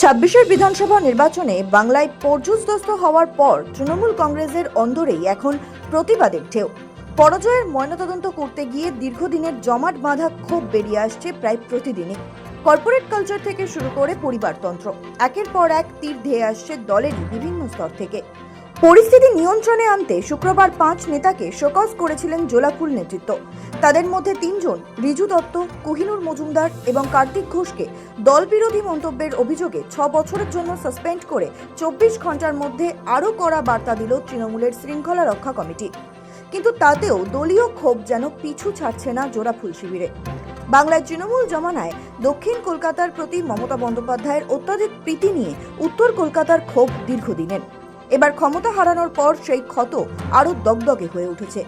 ২৬ বিধানসভা নির্বাচনে বাংলায় পর্যুদস্ত হওয়ার পর তৃণমূল কংগ্রেসের অন্দরেই এখন প্রতিবাদের ঢেউ। পরাজয়ের ময়নাতদন্ত করতে গিয়ে দীর্ঘদিনের জমাট বাঁধা ক্ষোভ বেরিয়ে আসছে প্রায় প্রতিদিনই। কর্পোরেট কালচার থেকে শুরু করে পরিবারতন্ত্র, একের পর এক তীর ধেয়ে আসছে দলেরই বিভিন্ন স্তর থেকে। পরিস্থিতি নিয়ন্ত্রণে আনতে শুক্রবার 5 নেতাকে শোকজ করেছিলেন জোলাফুল নেতৃত্ব। তাদের মধ্যে 3 জন রিজু দত্ত, কোহিনুর মজুমদার এবং কার্তিক ঘোষকে দল বিরোধী মন্তব্যের অভিযোগে 6 বছরের জন্য সাসপেন্ড করে 24 ঘন্টার মধ্যে আরও কড়া বার্তা দিল তৃণমূলের শৃঙ্খলা রক্ষা কমিটি। কিন্তু তাতেও দলীয় ক্ষোভ যেন পিছু ছাড়ছে না জোড়াফুল শিবিরে। বাংলায় তৃণমূল জমানায় দক্ষিণ কলকাতার প্রতি মমতা বন্দ্যোপাধ্যায়ের অত্যাধিক প্রীতি নিয়ে উত্তর কলকাতার ক্ষোভ দীর্ঘদিনের। এবার ক্ষমতা হারানোর পর সেই ক্ষত আরও দগদগে হয়ে উঠেছে।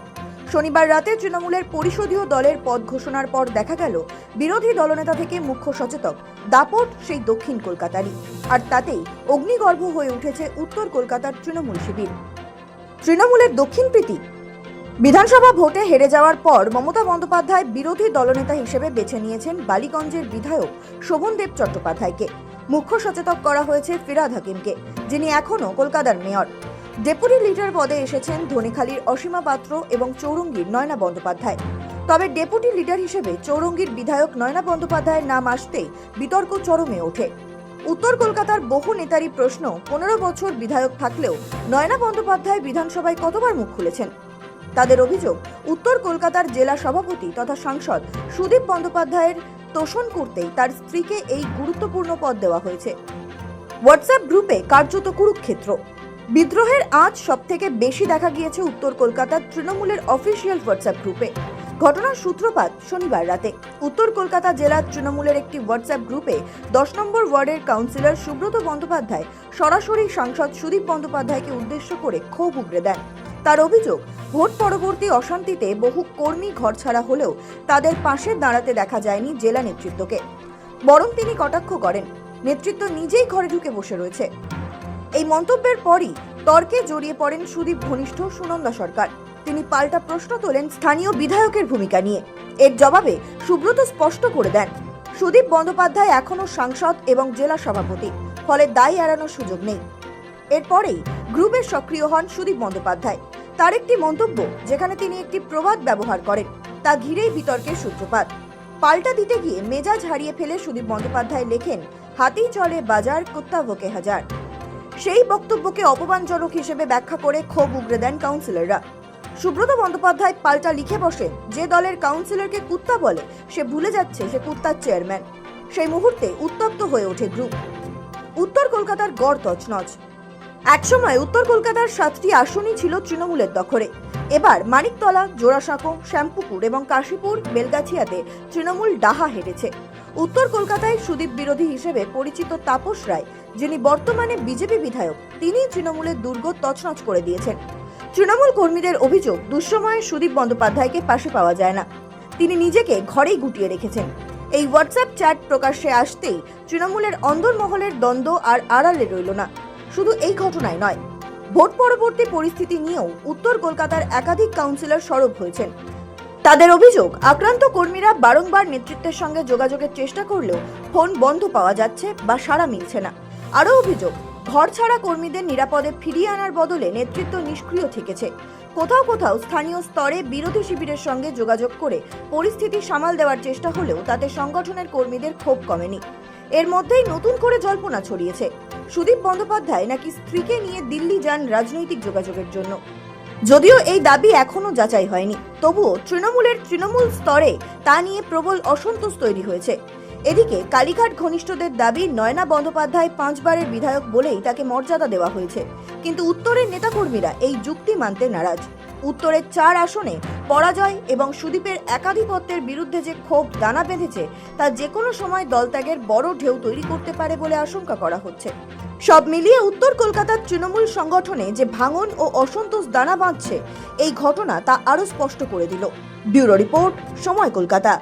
শনিবার রাতে তৃণমূলের পরিষদীয় দলের পদ ঘোষণার পর দেখা গেল বিরোধী দলনেতা থেকে মুখ্য সচেতক দাপট সেই দক্ষিণ কলকাতারই, আর তাতেই অগ্নিগর্ভ হয়ে উঠেছে উত্তর কলকাতার তৃণমূল শিবির। তৃণমূলের দক্ষিণ প্রীতি বিধানসভা ভোটে হেরে যাওয়ার পর মমতা বন্দ্যোপাধ্যায় বিরোধী দলনেতা হিসেবে বেছে নিয়েছেন বালিগঞ্জের বিধায়ক শোভনদেব চট্টোপাধ্যায়কে। মুখ্য সচেতক করা হয়েছে ফিরহাদ হাকিমকে, যিনি এখনও কলকাতার মেয়র। ডেপুটি লিডার পদে এসেছেন ধনেখালির অসীমা পাত্র এবং চৌরঙ্গীর নয়না বন্দ্যোপাধ্যায়। তবে ডেপুটি লিডার হিসেবে চৌরঙ্গীর বিধায়ক নয়না বন্দ্যোপাধ্যায়ের নাম আসতেই বিতর্ক চরমে ওঠে। উত্তর কলকাতার বহু নেতারই প্রশ্ন, 15 বছর বিধায়ক থাকলেও নয়না বন্দ্যোপাধ্যায় বিধানসভায় কতবার মুখ খুলেছেন। তাদের অভিযোগ, উত্তর কলকাতার জেলা সভাপতি তথা সাংসদ সুদীপ বন্দ্যোপাধ্যায়ের তোষণ করতেই তার স্ত্রীকে এই গুরুত্বপূর্ণ পদ দেওয়া হয়েছে। হোয়াটসঅ্যাপ গ্রুপে কার্যত কুরুক্ষেত্র। বিদ্রোহের আঁচ সবথেকে বেশি দেখা গিয়েছে উত্তর কলকাতার তৃণমূলের অফিসিয়াল হোয়াটসঅ্যাপ গ্রুপে। ঘটনার সূত্রপাত শনিবার রাতে। উত্তর কলকাতা জেলার তৃণমূলের একটি হোয়াটসঅ্যাপ গ্রুপে 10 নম্বর ওয়ার্ডের কাউন্সিলর সুব্রত বন্দ্যোপাধ্যায় সরাসরি সাংসদ সুদীপ বন্দ্যোপাধ্যায়কে উদ্দেশ্য করে ক্ষোভ উগরে দেন। তার অভিযোগ, ভোট পরবর্তী অশান্তিতে বহু কর্মী ঘরছাড়া হলেও তাদের পাশে দাঁড়াতে দেখা যায়নি জেলা নেতৃত্বকে। বরং তিনি কটাক্ষ করেন, নেতৃত্ব নিজেই ঘরে ঢুকে বসে রয়েছে। এই মন্তব্যের পরই তর্কে জড়িয়ে পড়েন সুদীপ ঘনিষ্ঠ সুনন্দা সরকার। তিনি পাল্টা প্রশ্ন তোলেন স্থানীয় বিধায়কের ভূমিকা নিয়ে। এর জবাবে সুব্রত স্পষ্ট করে দেন, সুদীপ বন্দ্যোপাধ্যায় এখনও সাংসদ এবং জেলা সভাপতি, ফলে দায় এড়ানোর সুযোগ নেই। এরপরেই গ্রুপে সক্রিয় হন সুদীপ বন্দ্যোপাধ্যায়। তার একটি মন্তব্য, যেখানে তিনি একটি প্রবাদ ব্যবহার করেন, তা ঘিরেই বিতর্কের সূত্রপাত। পাল্টা দিতে গিয়ে মেজাজ হারিয়ে ফেলে সুদীপ বন্দ্যোপাধ্যায় লেখেন, হাতি চলে বাজার, কুত্তা ভোকে হাজার। সেই বক্তব্যকে অপমানজনক হিসেবে ব্যাখ্যা করে ক্ষোভ উগরে দেন কাউন্সিলররা। সুব্রত বন্দ্যোপাধ্যায় পাল্টা লিখে বসেন, যে দলের কাউন্সিলরকে কুত্তা বলে সে ভুলে যাচ্ছে সে কুত্তার চেয়ারম্যান। সেই মুহূর্তে উত্তপ্ত হয়ে ওঠে গ্রুপ। উত্তর কলকাতার গড় তছনছ। একসময় উত্তর কলকাতার 7টি আসনই ছিল তৃণমূলের দখলে। এবার মানিকতলা, জোড়াসাঁকো, শ্যামপুকুর এবং কাশীপুর, বেলগাছিয়াতে তৃণমূল ডাহা হেরেছে। উত্তর কলকাতায় সুদীপ বিরোধী হিসেবে পরিচিত তাপস রায়, যিনি বর্তমানে বিজেপি বিধায়ক, তিনি তৃণমূলের দুর্গ তছনছ করে দিয়েছেন। তৃণমূল কর্মীদের অভিযোগ, দুঃসময়ে সুদীপ বন্দ্যোপাধ্যায়কে পাশে পাওয়া যায় না, তিনি নিজেকে ঘরেই গুটিয়ে রেখেছেন। এই হোয়াটসঅ্যাপ চ্যাট প্রকাশ্যে আসতেই তৃণমূলের অন্দরমহলের দ্বন্দ্ব আর আড়ালে রইল না। শুধু এই ঘটনায় নয়, ভোট পরবর্তী পরিস্থিতি নিয়েও উত্তর কলকাতার একাধিক কাউন্সিলর সরব হয়েছেন। তাদের অভিযোগ, আক্রান্ত কর্মীরা বারংবার নেতৃত্বের সঙ্গে যোগাযোগের চেষ্টা করলেও ফোন বন্ধ পাওয়া যাচ্ছে বা সাড়া মিলছে না। আরও অভিযোগ, ঘর ছাড়া কর্মীদের নিরাপদে ফিরিয়ে আনার বদলে নেতৃত্ব নিষ্ক্রিয় থেকেছে। কোথাও কোথাও স্থানীয় স্তরে বিরোধী শিবিরের সঙ্গে যোগাযোগ করে পরিস্থিতি সামাল দেওয়ার চেষ্টা হলেও তাতে সংগঠনের কর্মীদের ক্ষোভ কমেনি। এর মধ্যেই নতুন করে জল্পনা ছড়িয়েছে, সুদীপ বন্দ্যোপাধ্যায় নাকি স্ত্রীকে নিয়ে দিল্লি যান রাজনৈতিক যোগাযোগের জন্য। যদিও এই দাবি এখনো যাচাই হয়নি, তবুও তৃণমূল স্তরে তা নিয়ে প্রবল অসন্তোষ তৈরি হয়েছে। এদিকে কালীঘাট ঘনিষ্ঠদের দাবি, নয়না বন্দ্যোপাধ্যায় 5 বারের বিধায়ক বলেই তাকে মর্যাদা দেওয়া হয়েছে। কিন্তু উত্তরের নেতাকর্মীরা এই যুক্তি মানতে নারাজ। উত্তরের 4 আসনে পরাজয় এবং সুদীপের একাধিপত্যের বিরুদ্ধে যে ক্ষোভ দানা বেঁধেছে, তা যে কোনো সময় দলত্যাগের বড় ঢেউ তৈরি করতে পারে বলে আশঙ্কা করা হচ্ছে। সব মিলিয়ে উত্তর কলকাতার তৃণমূল সংগঠনে যে ভাঙন ও অসন্তোষ দানা বাঁধছে, এই ঘটনা তা আরও স্পষ্ট করে দিল। ব্যুরো রিপোর্ট, সময় কলকাতা।